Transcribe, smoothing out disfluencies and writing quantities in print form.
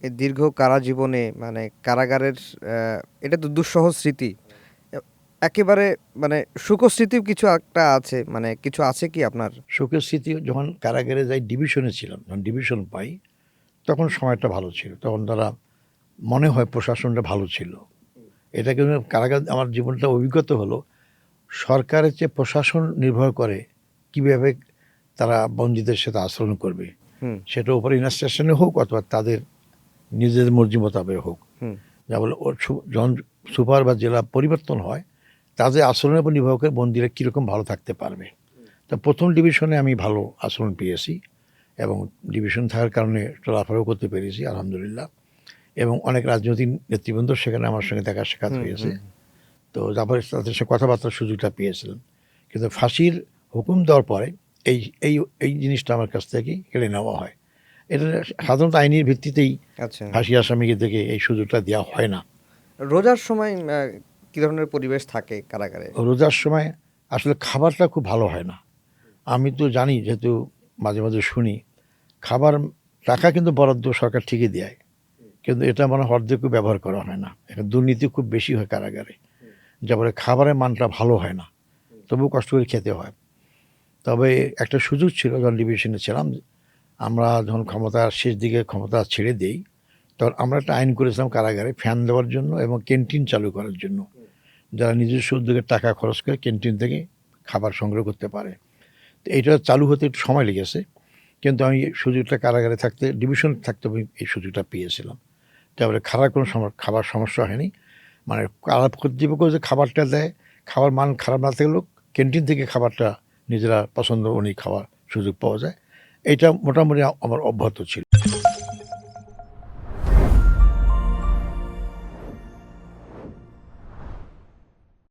এই দীর্ঘ কারাজীবনে মানে কারাগারের এটা তো দুঃসহ স্মৃতি। এ একেবারে মানে সুখস্মৃতিও কিছু একটা আছে, মানে কিছু আছে কি আপনার? শোকের স্মৃতি যখন কারাগারে যাই, ডিভিশনে ছিলাম, যখন ডিভিশন পাই তখন সময়টা ভালো ছিল। তখন তারা মনে হয় প্রশাসনটা ভালো ছিল। এটা কিন্তু কারাগার আমার জীবনটা অভিজ্ঞতা হলো, সরকারের চেয়ে প্রশাসন নির্ভর করে কিভাবে তারা বন্দীদের সাথে আচরণ করবে। হুম, সেটা উপরে ইনস্ট্রাকশনে হোক অথবা তাদের নিজেদের মর্জি মোতাবেক হোক। হুম, যা বলে যখন সুপার বা জেলা পরিবর্তন হয়, তাদের আচরণের উপর নির্ভর করে বন্দীরা কীরকম ভালো থাকতে পারবে। তা প্রথম ডিভিশনে আমি ভালো আচরণ পেয়েছি এবং ডিভিশন থাকার কারণে চলাফেরাও করতে পেরেছি আলহামদুলিল্লাহ। এবং অনেক রাজনৈতিক নেতৃবৃন্দ সেখানে আমার সঙ্গে দেখা সাক্ষাৎ হুম, হয়েছে। হুম। তো তারপরে তাদের সাথে কথাবার্তার সুযোগটা পেয়েছিলাম। কিন্তু ফাঁসির হুকুম দেওয়ার পরে এই এই এই জিনিসটা আমার কাছ থেকে কেড়ে নেওয়া হয়। এটা সাধারণত আইনের ভিত্তিতেই আচ্ছা। ফাঁসি আসামিকে থেকে এই সুযোগটা দেওয়া হয় না। রোজার সময় কি ধরনের পরিবেশ থাকে কারাগারে? রোজার সময় আসলে খাবারটা খুব ভালো হয় না। আমি তো জানি, যেহেতু মাঝে মাঝে শুনি, খাবার টাকা কিন্তু বরাদ্দ সরকার ঠিকই দেয়, কিন্তু এটা মনে হয় অর্ধেকও ব্যবহার করা হয় না। এখানে দুর্নীতি খুব বেশি হয় কারাগারে, যা বলে খাবারের মানটা ভালো হয় না, তবুও কষ্ট করে খেতে হয়। তবে একটা সুযোগ ছিল যখন ডিভিশনে ছিলাম, আমরা যখন ক্ষমতার শেষ দিকে ক্ষমতা ছেড়ে দেই, তখন আমরা একটা আইন করেছিলাম কারাগারে ফ্যান দেওয়ার জন্য এবং ক্যান্টিন চালু করার জন্য, যারা নিজস্ব উদ্যোগে টাকা খরচ করে ক্যান্টিন থেকে খাবার সংগ্রহ করতে পারে। তো এটা চালু হতে একটু সময় লেগেছে, কিন্তু আমি এই সুযোগটা কারাগারে থাকতে, ডিভিশন থাকতে আমি এই সুযোগটা পেয়েছিলাম। তারপরে খারাপ কোনো খাবার সমস্যা হয়নি। মানে কারা কর্তৃপক্ষ যে খাবারটা দেয়, খাবার মান খারাপ না থাকলেও ক্যান্টিন থেকে খাবারটা নিজেরা পছন্দ অনুযায়ী খাওয়ার সুযোগ পাওয়া যায়। এইটা মোটামুটি আমার অব্যাহত ছিল।